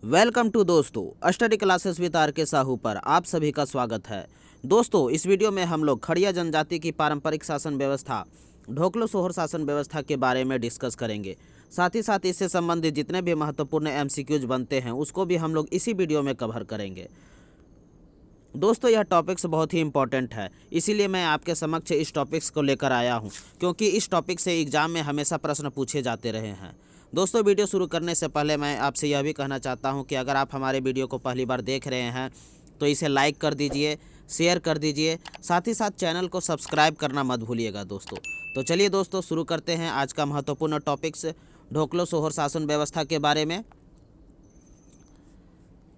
Welcome to दोस्तों study classes with are के साहू पर आप सभी का स्वागत है। दोस्तों इस वीडियो में हम लोग खड़िया जनजाति की पारंपरिक शासन व्यवस्था ढोकलो सोहर शासन व्यवस्था के बारे में डिस्कस करेंगे। साथ ही साथ इससे संबंधित जितने भी महत्वपूर्ण एमसीक्यूज बनते हैं उसको भी हम लोग इसी वीडियो में कवर करेंगे। दोस्तों यह टॉपिक्स बहुत ही इंपॉर्टेंट है, इसीलिए मैं आपके समक्ष इस टॉपिक्स को लेकर आया हूं, क्योंकि इस टॉपिक से एग्जाम में हमेशा प्रश्न पूछे जाते रहे हैं। दोस्तों वीडियो शुरू करने से पहले मैं आपसे यह भी कहना चाहता हूं कि अगर आप हमारे वीडियो को पहली बार देख रहे हैं तो इसे लाइक कर दीजिए, शेयर कर दीजिए, साथ ही साथ चैनल को सब्सक्राइब करना मत भूलिएगा दोस्तों। तो चलिए दोस्तों शुरू करते हैं आज का महत्वपूर्ण टॉपिक्स ढोकलो सोहर शासन व्यवस्था के बारे में।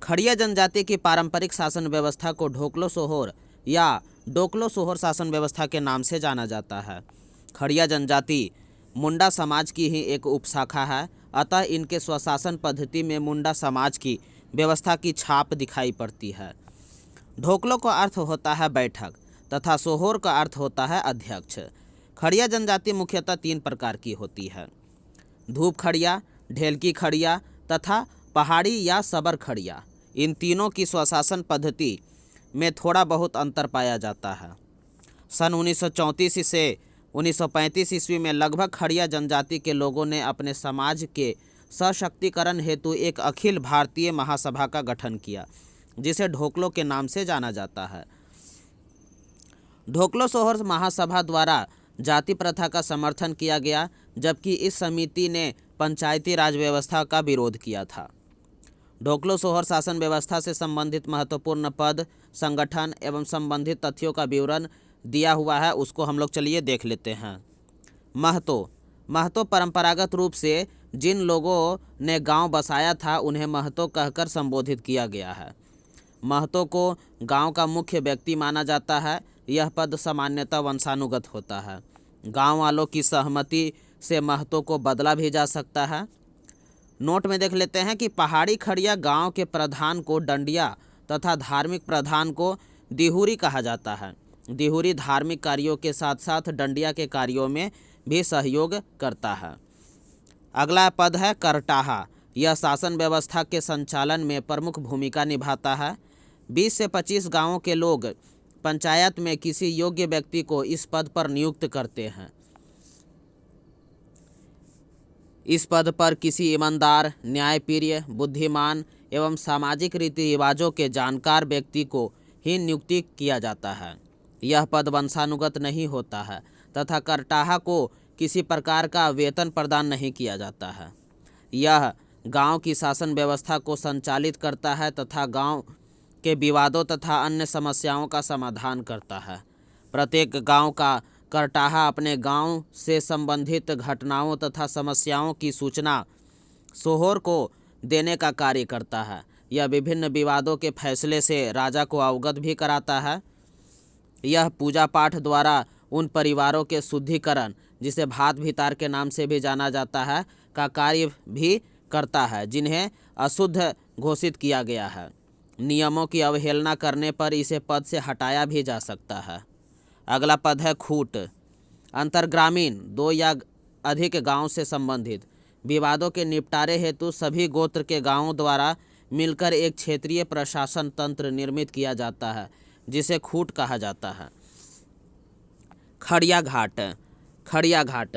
खड़िया जनजाति की पारंपरिक शासन व्यवस्था को ढोकलो सोहर या डोकलो सोहर शासन व्यवस्था के नाम से जाना जाता है। खड़िया जनजाति मुंडा समाज की ही एक उपशाखा है, अतः इनके स्वशासन पद्धति में मुंडा समाज की व्यवस्था की छाप दिखाई पड़ती है। ढोकलो का अर्थ होता है बैठक तथा सोहर का अर्थ होता है अध्यक्ष। खड़िया जनजाति मुख्यतः 3 प्रकार की होती है: धूप खड़िया, ढेलकी खड़िया तथा पहाड़ी या सबर खड़िया। इन तीनों की स्वशासन पद्धति में थोड़ा बहुत अंतर पाया जाता है। सन 1934 से 1935 ईस्वी में लगभग खड़िया जनजाति के लोगों ने अपने समाज के सशक्तिकरण हेतु एक अखिल भारतीय महासभा का गठन किया, जिसे ढोकलो के नाम से जाना जाता है। ढोकलो सोहर महासभा द्वारा जाति प्रथा का समर्थन किया गया, जबकि इस समिति ने पंचायती राज व्यवस्था का विरोध किया था। ढोकलो सोहर शासन व्यवस्था से संबंधित महत्वपूर्ण पद, संगठन एवं संबंधित तथ्यों का विवरण दिया हुआ है, उसको हम लोग चलिए देख लेते हैं। महतो परंपरागत रूप से जिन लोगों ने गांव बसाया था उन्हें महतो कहकर संबोधित किया गया है। महतो को गांव का मुख्य व्यक्ति माना जाता है। यह पद सामान्यतः वंशानुगत होता है। गांव वालों की सहमति से महतो को बदला भी जा सकता है। नोट में देख लेते हैं कि पहाड़ी खड़िया गांव के प्रधान को डंडिया तथा धार्मिक प्रधान को दिहुरी कहा जाता है। दिहुरी धार्मिक कार्यों के साथ साथ डंडिया के कार्यों में भी सहयोग करता है। अगला पद है करटाहा। यह शासन व्यवस्था के संचालन में प्रमुख भूमिका निभाता है। 20 से 25 गांवों के लोग पंचायत में किसी योग्य व्यक्ति को इस पद पर नियुक्त करते हैं। इस पद पर किसी ईमानदार, न्यायप्रिय, बुद्धिमान एवं सामाजिक रीति रिवाजों के जानकार व्यक्ति को ही नियुक्ति किया जाता है। यह पद वंशानुगत नहीं होता है तथा करटाहा को किसी प्रकार का वेतन प्रदान नहीं किया जाता है। यह गांव की शासन व्यवस्था को संचालित करता है तथा गांव के विवादों तथा अन्य समस्याओं का समाधान करता है। प्रत्येक गांव का करटाहा अपने गांव से संबंधित घटनाओं तथा समस्याओं की सूचना सोहर को देने का कार्य करता है। यह विभिन्न विवादों के फैसले से राजा को अवगत भी कराता है। यह पूजा पाठ द्वारा उन परिवारों के शुद्धिकरण, जिसे भात भितार के नाम से भी जाना जाता है, का कार्य भी करता है, जिन्हें अशुद्ध घोषित किया गया है। नियमों की अवहेलना करने पर इसे पद से हटाया भी जा सकता है। अगला पद है खूट। अंतर्ग्रामीण 2 या अधिक गांव से संबंधित विवादों के निपटारे हेतु सभी गोत्र के गांवों द्वारा मिलकर एक क्षेत्रीय प्रशासन तंत्र निर्मित किया जाता है, जिसे खूट कहा जाता है। खड़िया घाट।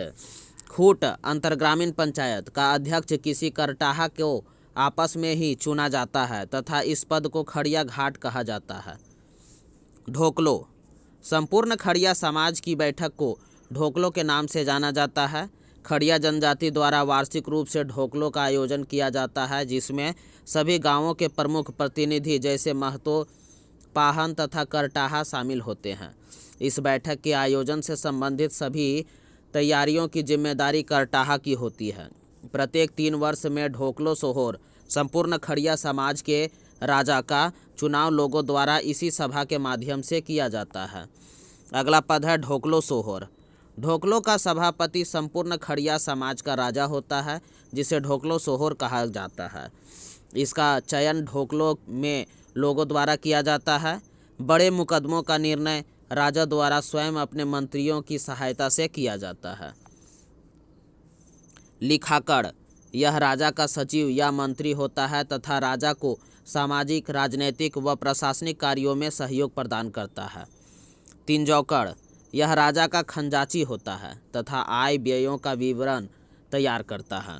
खूट अंतर्ग्रामीण पंचायत का अध्यक्ष किसी करटाहा को आपस में ही चुना जाता है तथा इस पद को खड़िया घाट कहा जाता है। ढोकलो। संपूर्ण खड़िया समाज की बैठक को ढोकलो के नाम से जाना जाता है। खड़िया जनजाति द्वारा वार्षिक रूप से ढोकलो का आयोजन किया जाता है, जिसमें सभी गांवों के प्रमुख प्रतिनिधि जैसे महतो, पाहन तथा करटाहा शामिल होते हैं। इस बैठक के आयोजन से संबंधित सभी तैयारियों की जिम्मेदारी करटाहा की होती है। प्रत्येक 3 वर्ष में ढोकलो सोहर संपूर्ण खड़िया समाज के राजा का चुनाव लोगों द्वारा इसी सभा के माध्यम से किया जाता है। अगला पद है ढोकलो सोहर। ढोकलो का सभापति संपूर्ण खड़िया समाज का राजा होता है, जिसे ढोकलो सोहर कहा जाता है। इसका चयन ढोकलो में लोगों द्वारा किया जाता है। बड़े मुकदमों का निर्णय राजा द्वारा स्वयं अपने मंत्रियों की सहायता से किया जाता है। लिखाकड़। यह राजा का सचिव या मंत्री होता है तथा राजा को सामाजिक, राजनीतिक व प्रशासनिक कार्यों में सहयोग प्रदान करता है। तिजौकड़, यह राजा का खजांची होता है तथा आय व्ययों का विवरण तैयार करता है।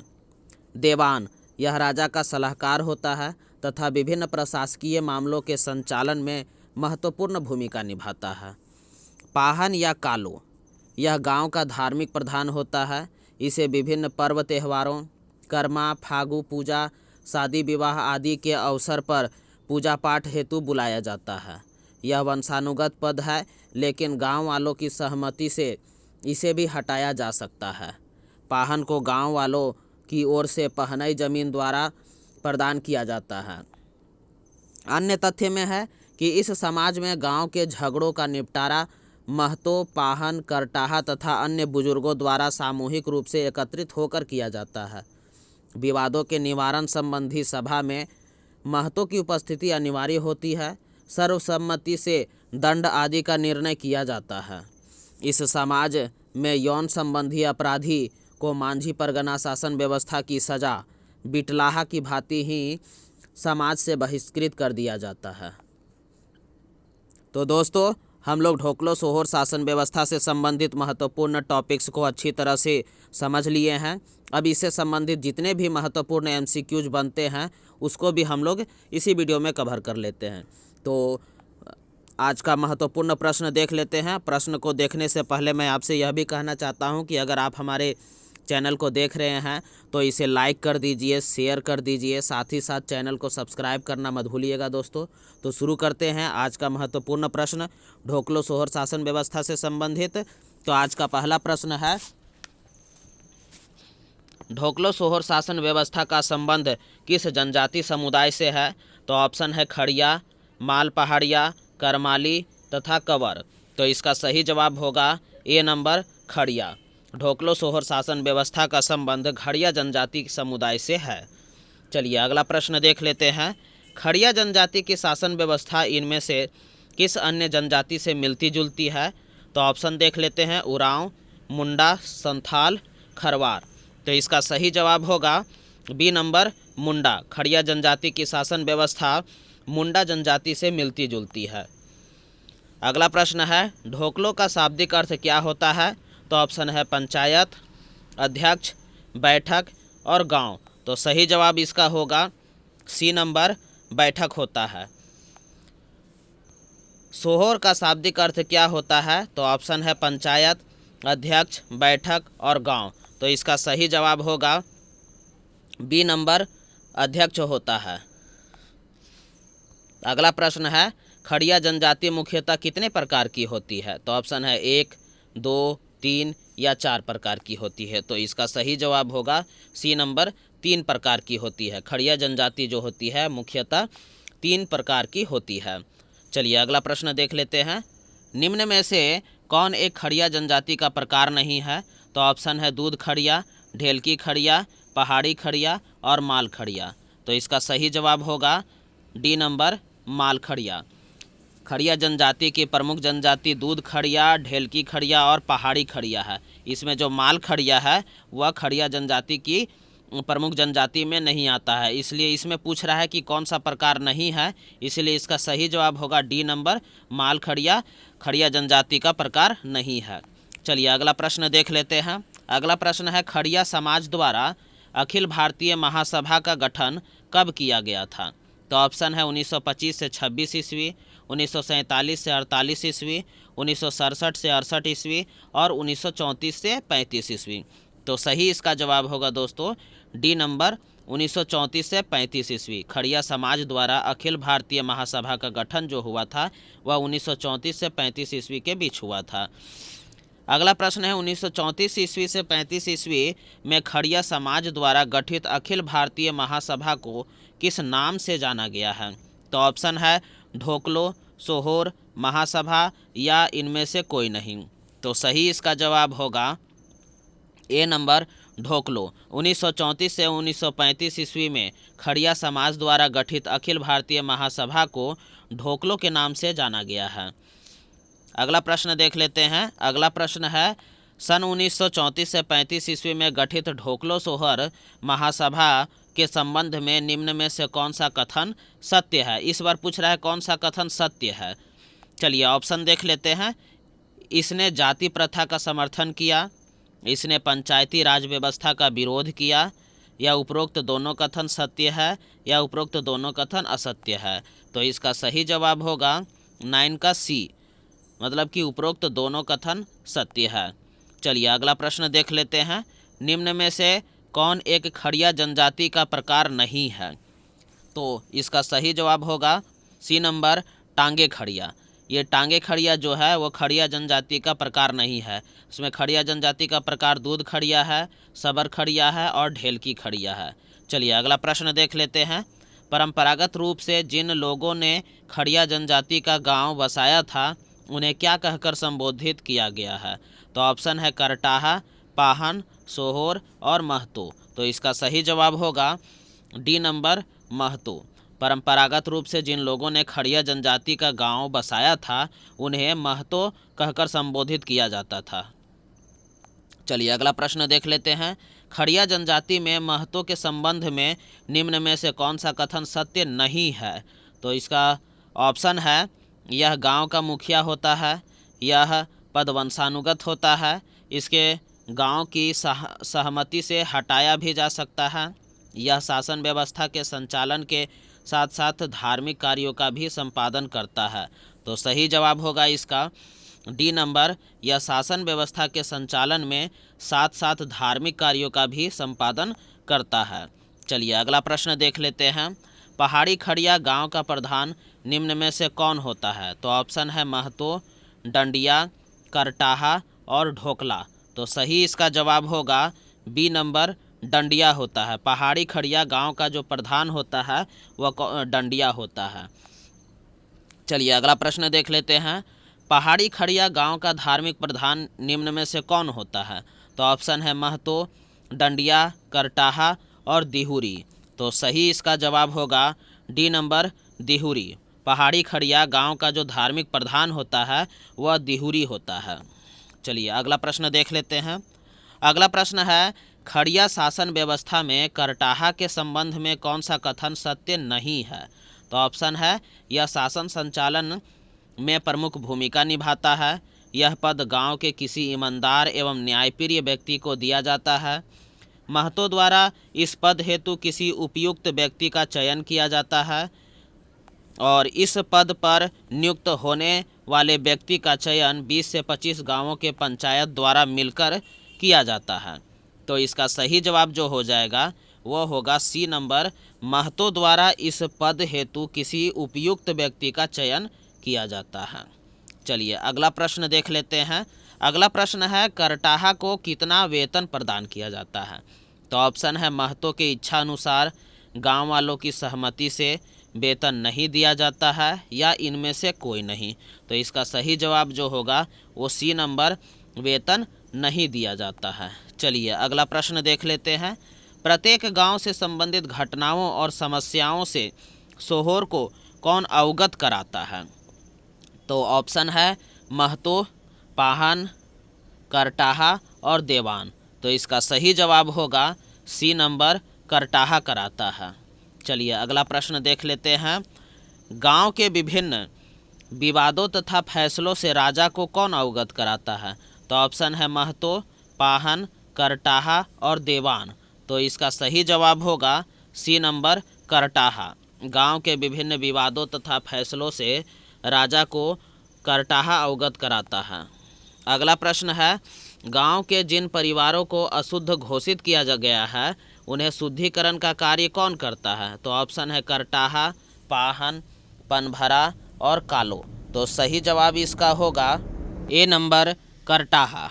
देवान, यह राजा का सलाहकार होता है तथा विभिन्न प्रशासकीय मामलों के संचालन में महत्वपूर्ण भूमिका निभाता है। पाहन या कालो, यह गांव का धार्मिक प्रधान होता है। इसे विभिन्न पर्व त्योहारों, कर्मा, फागु पूजा, शादी विवाह आदि के अवसर पर पूजा पाठ हेतु बुलाया जाता है। यह वंशानुगत पद है, लेकिन गांव वालों की सहमति से इसे भी हटाया जा सकता है। पाहन को गांव वालों की ओर से पहनई जमीन द्वारा प्रदान किया जाता है। अन्य तथ्य में है कि इस समाज में गांव के झगड़ों का निपटारा महतो, पाहन, करटाहा तथा अन्य बुजुर्गों द्वारा सामूहिक रूप से एकत्रित होकर किया जाता है। विवादों के निवारण संबंधी सभा में महतो की उपस्थिति अनिवार्य होती है। सर्वसम्मति से दंड आदि का निर्णय किया जाता है। इस समाज में यौन संबंधी अपराधी को मांझी परगना शासन व्यवस्था की सजा बिटलाहा की भांति ही समाज से बहिष्कृत कर दिया जाता है। तो दोस्तों, हम लोग ढोकलो सोहोर शासन व्यवस्था से संबंधित महत्वपूर्ण टॉपिक्स को अच्छी तरह से समझ लिए हैं। अब इससे संबंधित जितने भी महत्वपूर्ण एमसीक्यूज बनते हैं उसको भी हम लोग इसी वीडियो में कवर कर लेते हैं। तो आज का महत्वपूर्ण प्रश्न देख लेते हैं। प्रश्न को देखने से पहले मैं आपसे यह भी कहना चाहता हूं कि अगर आप हमारे चैनल को देख रहे हैं तो इसे लाइक कर दीजिए, शेयर कर दीजिए, साथ ही साथ चैनल को सब्सक्राइब करना मत भूलिएगा दोस्तों। तो शुरू करते हैं आज का महत्वपूर्ण प्रश्न ढोकलो सोहर शासन व्यवस्था से संबंधित। तो आज का पहला प्रश्न है, ढोकलो सोहर शासन व्यवस्था का संबंध किस जनजाति समुदाय से है? तो ऑप्शन है खड़िया, माल पहाड़िया, करमाली तथा कंवर। तो इसका सही जवाब होगा ए नंबर, खड़िया। ढोकलो सोहर शासन व्यवस्था का संबंध खड़िया जनजाति समुदाय से है। चलिए अगला प्रश्न देख लेते हैं। खड़िया जनजाति की शासन व्यवस्था इनमें से किस अन्य जनजाति से मिलती जुलती है? तो ऑप्शन देख लेते हैं उरांव, मुंडा, संथाल, खरवार। तो इसका सही जवाब होगा बी नंबर, मुंडा। खड़िया जनजाति की शासन व्यवस्था मुंडा जनजाति से मिलती जुलती है। अगला प्रश्न है, ढोकलो का शाब्दिक अर्थ क्या होता है? तो ऑप्शन है पंचायत, अध्यक्ष, बैठक और गांव। तो सही जवाब इसका होगा सी नंबर, बैठक होता है। सोहोर का शाब्दिक अर्थ क्या होता है? तो ऑप्शन है पंचायत, अध्यक्ष, बैठक और गांव। तो इसका सही जवाब होगा बी नंबर, अध्यक्ष होता है। अगला प्रश्न है, खड़िया जनजाति मुख्यतः कितने प्रकार की होती है? तो ऑप्शन है 1, 2, 3 या 4 प्रकार की होती है। तो इसका सही जवाब होगा सी नंबर, 3 प्रकार की होती है। खड़िया जनजाति जो होती है मुख्यतः 3 प्रकार की होती है। चलिए अगला प्रश्न देख लेते हैं। निम्न में से कौन एक खड़िया जनजाति का प्रकार नहीं है? तो ऑप्शन है दूध खड़िया, ढेलकी खड़िया, पहाड़ी खड़िया और माल खड़िया। तो इसका सही जवाब होगा डी नंबर, माल खड़िया। खड़िया जनजाति की प्रमुख जनजाति दूध खड़िया, ढेलकी खड़िया और पहाड़ी खड़िया है। इसमें जो माल खड़िया है वह खड़िया जनजाति की प्रमुख जनजाति में नहीं आता है, इसलिए इसमें पूछ रहा है कि कौन सा प्रकार नहीं है, इसलिए इसका सही जवाब होगा डी नंबर, माल खड़िया खड़िया जनजाति का प्रकार नहीं है। चलिए अगला प्रश्न देख लेते हैं। अगला प्रश्न है, खड़िया समाज द्वारा अखिल भारतीय महासभा का गठन कब किया गया था? तो ऑप्शन है 1925 से 26 ईस्वी, 1947 से 48 ईस्वी, 1967 से 68 ईस्वी और 1934 से 35 ईस्वी। तो सही इसका जवाब होगा दोस्तों डी नंबर, 1934 से 35 ईस्वी। खड़िया समाज द्वारा अखिल भारतीय महासभा का गठन जो हुआ था वह 1934 से 35 ईस्वी के बीच हुआ था। अगला प्रश्न है, 1934 ईस्वी से 35 ईस्वी में खड़िया समाज द्वारा गठित अखिल भारतीय महासभा को किस नाम से जाना गया है? तो ऑप्शन है ढोकलो सोहोर महासभा या इनमें से कोई नहीं। तो सही इसका जवाब होगा ए नंबर, ढोकलो। 1934 से 1935 ईस्वी में खड़िया समाज द्वारा गठित अखिल भारतीय महासभा को ढोकलो के नाम से जाना गया है। अगला प्रश्न देख लेते हैं। अगला प्रश्न है, सन 1934 से 35 ईस्वी में गठित ढोकलो सोहर महासभा के संबंध में निम्न में से कौन सा कथन सत्य है। इस बार पूछ रहा है कौन सा कथन सत्य है। चलिए ऑप्शन देख लेते हैं। इसने जाति प्रथा का समर्थन किया, इसने पंचायती राज व्यवस्था का विरोध किया, या उपरोक्त दोनों कथन सत्य है, या उपरोक्त दोनों कथन असत्य है। तो इसका सही जवाब होगा 9 का सी, मतलब कि उपरोक्त दोनों कथन सत्य है। चलिए अगला प्रश्न देख लेते हैं। निम्न में से कौन एक खड़िया जनजाति का प्रकार नहीं है। तो इसका सही जवाब होगा सी नंबर, टांगे खड़िया। ये टांगे खड़िया जो है वो खड़िया जनजाति का प्रकार नहीं है। इसमें खड़िया जनजाति का प्रकार दूध खड़िया है, सबर खड़िया है और ढेलकी खड़िया है। चलिए अगला प्रश्न देख लेते हैं। परंपरागत रूप से जिन लोगों ने खड़िया जनजाति का गांव बसाया था उन्हें क्या कहकर संबोधित किया गया है। तो ऑप्शन है करटाहा, पाहन, सोहोर और महतो। तो इसका सही जवाब होगा डी नंबर, महतो। परंपरागत रूप से जिन लोगों ने खड़िया जनजाति का गांव बसाया था उन्हें महतो कहकर संबोधित किया जाता था। चलिए अगला प्रश्न देख लेते हैं। खड़िया जनजाति में महतो के संबंध में निम्न में से कौन सा कथन सत्य नहीं है। तो इसका ऑप्शन है यह गांव का मुखिया होता है, यह पद वंशानुगत होता है, इसके गांव की सहमति से हटाया भी जा सकता है, यह शासन व्यवस्था के संचालन के साथ साथ धार्मिक कार्यों का भी संपादन करता है। तो सही जवाब होगा इसका डी नंबर, यह शासन व्यवस्था के संचालन में साथ साथ धार्मिक कार्यों का भी संपादन करता है। चलिए अगला प्रश्न देख लेते हैं। पहाड़ी खड़िया गांव का प्रधान निम्न में से कौन होता है। तो ऑप्शन है महतो, डंडिया, करटाहा और ढोकला। तो सही इसका जवाब होगा बी नंबर, डंडिया होता है। पहाड़ी खड़िया गांव का जो प्रधान होता है वह डंडिया होता है। चलिए अगला प्रश्न देख लेते हैं। पहाड़ी खड़िया गांव का धार्मिक प्रधान निम्न में से कौन होता है। तो ऑप्शन है महतो, डंडिया, करटाहा और दिहुरी। तो सही इसका जवाब होगा डी नंबर, दिहुरी। पहाड़ी खड़िया गांव का जो धार्मिक प्रधान होता है वह दिहुरी होता है। चलिए अगला प्रश्न देख लेते हैं। अगला प्रश्न है खड़िया शासन व्यवस्था में करटाहा के संबंध में कौन सा कथन सत्य नहीं है। तो ऑप्शन है यह शासन संचालन में प्रमुख भूमिका निभाता है, यह पद गांव के किसी ईमानदार एवं न्यायप्रिय व्यक्ति को दिया जाता है, महतो द्वारा इस पद हेतु किसी उपयुक्त व्यक्ति का चयन किया जाता है और इस पद पर नियुक्त होने वाले व्यक्ति का चयन 20 से 25 गांवों के पंचायत द्वारा मिलकर किया जाता है। तो इसका सही जवाब जो हो जाएगा वो होगा सी नंबर, महतो द्वारा इस पद हेतु किसी उपयुक्त व्यक्ति का चयन किया जाता है। चलिए अगला प्रश्न देख लेते हैं। अगला प्रश्न है करटाहा को कितना वेतन प्रदान किया जाता है। तो ऑप्शन है महतो के इच्छा अनुसार, गांव वालों की सहमति से वेतन नहीं दिया जाता है, या इनमें से कोई नहीं। तो इसका सही जवाब जो होगा वो सी नंबर, वेतन नहीं दिया जाता है। चलिए अगला प्रश्न देख लेते हैं। प्रत्येक गांव से संबंधित घटनाओं और समस्याओं से सोहोर को कौन अवगत कराता है। तो ऑप्शन है महतो, पाहन, करटाहा और देवान। तो इसका सही जवाब होगा सी नंबर, करटाहा कराता है। चलिए अगला प्रश्न देख लेते हैं। गांव के विभिन्न विवादों तथा फैसलों से राजा को कौन अवगत कराता है। तो ऑप्शन है महतो, पाहन, करटाहा और देवान। तो इसका सही जवाब होगा सी नंबर, करटाहा। गांव के विभिन्न विवादों तथा फैसलों से राजा को करटाहा अवगत कराता है। अगला प्रश्न है गांव के जिन परिवारों को अशुद्ध घोषित किया गया है उन्हें शुद्धिकरण का कार्य कौन करता है। तो ऑप्शन है करटाहा, पाहन, पनभरा और कालो। तो सही जवाब इसका होगा ए नंबर, करटाहा।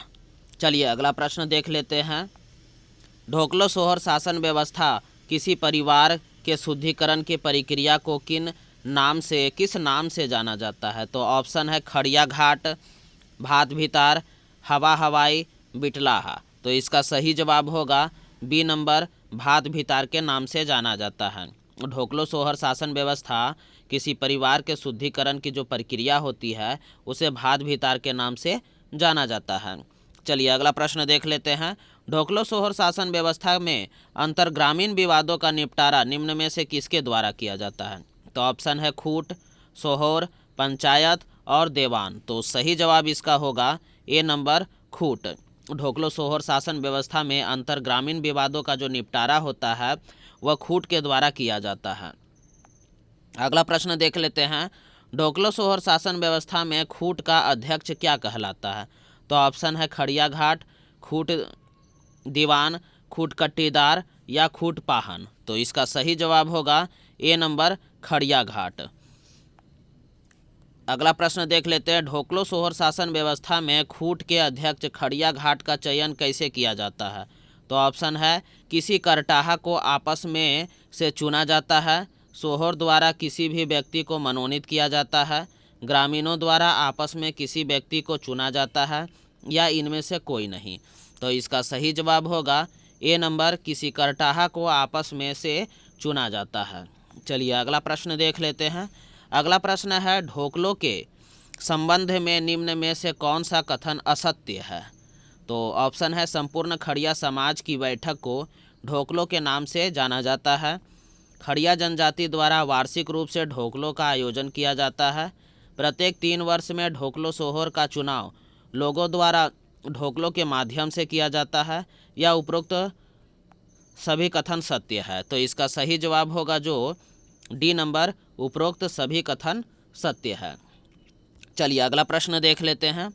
चलिए अगला प्रश्न देख लेते हैं। ढोकलो सोहर शासन व्यवस्था किसी परिवार के शुद्धिकरण की प्रक्रिया को किस नाम से जाना जाता है। तो ऑप्शन है खड़िया घाट, भात भितार, हवा हवाई, बिटलाहा। तो इसका सही जवाब होगा बी नंबर, भात भितार के नाम से जाना जाता है। ढोकलो सोहर शासन व्यवस्था किसी परिवार के शुद्धिकरण की जो प्रक्रिया होती है उसे भात भितार के नाम से जाना जाता है। चलिए अगला प्रश्न देख लेते हैं। ढोकलो सोहर शासन व्यवस्था में अंतर्ग्रामीण विवादों का निपटारा निम्न में से किसके द्वारा किया जाता है? तो ऑप्शन है खूट, सोहर, पंचायत और देवान। तो सही जवाब इसका होगा ए नंबर खूट। ढोकलो सोहर शासन व्यवस्था में अंतर्ग्रामीण विवादों का जो निपटारा होता है वह खूट के द्वारा किया जाता है। अगला प्रश्न देख लेते हैं। ढोकलो सोहर शासन व्यवस्था में खूट का अध्यक्ष क्या कहलाता है? तो ऑप्शन है खड़िया घाट, खूट दीवान, खूट कट्टीदार या खूट पाहन। तो इसका सही जवाब होगा ए नंबर खड़िया घाट। अगला प्रश्न देख लेते हैं। ढोकलो सोहर शासन व्यवस्था में खूट के अध्यक्ष खड़िया घाट का चयन कैसे किया जाता है? तो ऑप्शन है किसी करटाहा को आपस में से चुना जाता है, सोहर द्वारा किसी भी व्यक्ति को मनोनीत किया जाता है, ग्रामीणों द्वारा आपस में किसी व्यक्ति को चुना जाता है या इनमें से कोई नहीं। तो इसका सही जवाब होगा ए नंबर किसी करटाहा को आपस में से चुना जाता है। चलिए अगला प्रश्न देख लेते हैं। अगला प्रश्न है ढोकलो के संबंध में निम्न में से कौन सा कथन असत्य है? तो ऑप्शन है संपूर्ण खड़िया समाज की बैठक को ढोकलो के नाम से जाना जाता है, खड़िया जनजाति द्वारा वार्षिक रूप से ढोकलो का आयोजन किया जाता है, प्रत्येक 3 वर्ष में ढोकलो सोहर का चुनाव लोगों द्वारा ढोकलो के माध्यम से किया जाता है, या उपरोक्त सभी कथन सत्य है। तो इसका सही जवाब होगा जो डी नंबर उपरोक्त सभी कथन सत्य है। चलिए अगला प्रश्न देख लेते हैं।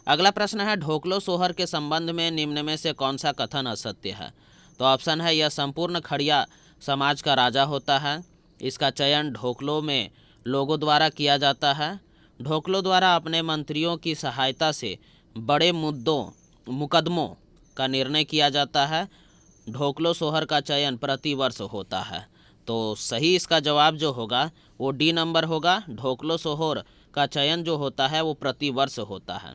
अगला प्रश्न है ढोकलो सोहर के संबंध में निम्न में से कौन सा कथन असत्य है? तो ऑप्शन है यह संपूर्ण खड़िया समाज का राजा होता है, इसका चयन ढोकलो में लोगों द्वारा किया जाता है, ढोकलो द्वारा अपने मंत्रियों की सहायता से बड़े मुकदमों का निर्णय किया जाता है, ढोकलो सोहर का चयन प्रतिवर्ष होता है। तो सही इसका जवाब जो होगा वो डी नंबर होगा। ढोकलो सोहर का चयन जो होता है वो प्रतिवर्ष होता है।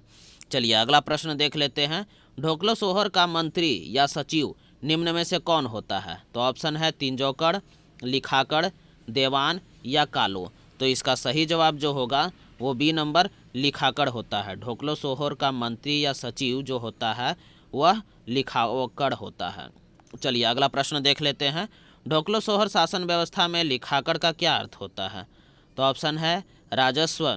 चलिए अगला प्रश्न देख लेते हैं। ढोकलो सोहर का मंत्री या सचिव निम्न में से कौन होता है? तो ऑप्शन है तिंजौकड़, लिखाकड़, देवान या कालो। तो इसका सही जवाब जो होगा वो बी नंबर लिखाकड़ होता है। ढोकलो सोहर का मंत्री या सचिव जो होता है वह लिखाकड़ होता है। चलिए अगला प्रश्न देख लेते हैं। ढोकलो सोहर शासन व्यवस्था में लिखाकड़ का क्या अर्थ होता है? तो ऑप्शन है राजस्व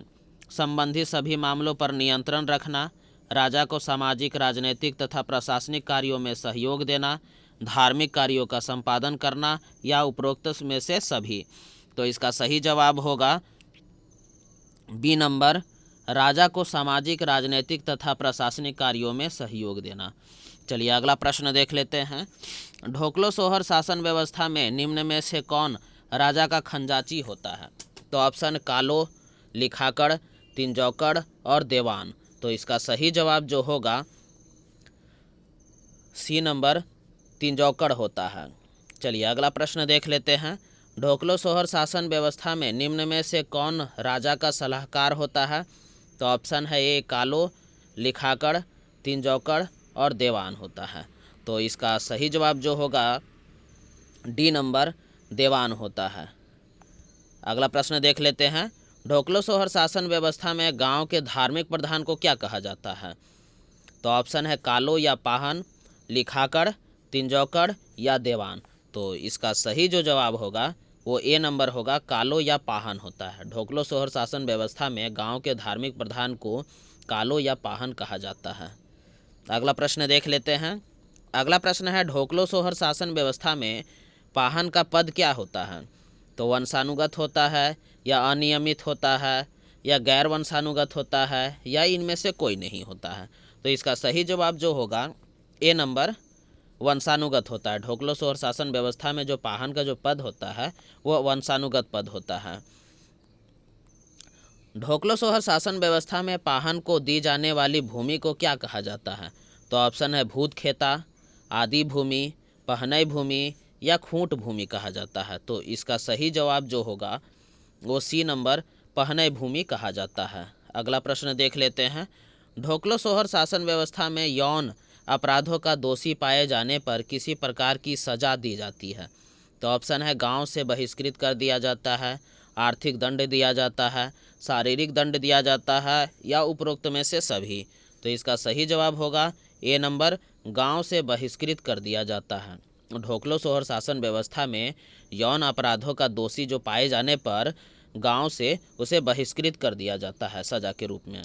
संबंधी सभी मामलों पर नियंत्रण रखना, राजा को सामाजिक, राजनीतिक तथा प्रशासनिक कार्यों में सहयोग देना, धार्मिक कार्यों का संपादन करना या उपरोक्त में से सभी। तो इसका सही जवाब होगा बी नंबर राजा को सामाजिक, राजनीतिक तथा प्रशासनिक कार्यों में सहयोग देना। चलिए अगला प्रश्न देख लेते हैं। ढोकलो सोहर शासन व्यवस्था में निम्न में से कौन राजा का खंजाची होता है? तो ऑप्शन कालो, लिखाकड़, तिंजौकड़ और देवान। तो इसका सही जवाब जो होगा सी नंबर तिंजौकड़ होता है। चलिए अगला प्रश्न देख लेते हैं। ढोकलो सोहर शासन व्यवस्था में निम्न में से कौन राजा का सलाहकार होता है? तो ऑप्शन है ए कालो, लिखाकड़, तिंजौकड़ और देवान होता है। तो इसका सही जवाब जो होगा डी नंबर देवान होता है। अगला प्रश्न देख लेते हैं। ढोकलो सोहर शासन व्यवस्था में गांव के धार्मिक प्रधान को क्या कहा जाता है? तो ऑप्शन है कालो या पाहन, लिखाकड़, तिंजौकड़ या देवान। तो इसका सही जो जवाब होगा वो ए नंबर होगा, कालो या पाहन होता है। ढोकलो सोहर शासन व्यवस्था में गांव के धार्मिक प्रधान को कालो या पाहन कहा जाता है। अगला प्रश्न देख लेते हैं। अगला प्रश्न है ढोकलो सोहर शासन व्यवस्था में पाहन का पद क्या होता है? तो वंशानुगत होता है या अनियमित होता है या गैर वंशानुगत होता है या इनमें से कोई नहीं होता है। तो इसका सही जवाब जो होगा ए नंबर वंशानुगत होता है। ढोकलो सोहर शासन व्यवस्था में जो पाहन का जो पद होता है वह वंशानुगत पद होता है। ढोकलो सोहर शासन व्यवस्था में पाहन को दी जाने वाली भूमि को क्या कहा जाता है? तो ऑप्शन है भूत खेता, आदि भूमि, पहनई भूमि या खूंट भूमि कहा जाता है। तो इसका सही जवाब जो होगा वो सी नंबर पहनई भूमि कहा जाता है। अगला प्रश्न देख लेते हैं। ढोकलो सोहर शासन व्यवस्था में यौन अपराधों का दोषी पाए जाने पर किसी प्रकार की सजा दी जाती है? तो ऑप्शन है गांव से बहिष्कृत कर दिया जाता है, आर्थिक दंड दिया जाता है, शारीरिक दंड दिया जाता है या उपरोक्त में से सभी। तो इसका सही जवाब होगा ए नंबर गांव से बहिष्कृत कर दिया जाता है। ढोकलो सोहर शासन व्यवस्था में यौन अपराधों का दोषी जो पाए जाने पर गांव से उसे बहिष्कृत कर दिया जाता है सज़ा के रूप में।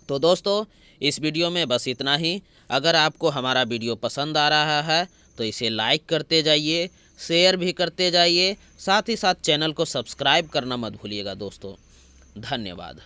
तो दोस्तों इस वीडियो में बस इतना ही। अगर आपको हमारा वीडियो पसंद आ रहा है तो इसे लाइक करते जाइए, शेयर भी करते जाइए, साथ ही साथ चैनल को सब्सक्राइब करना मत भूलिएगा दोस्तों। धन्यवाद।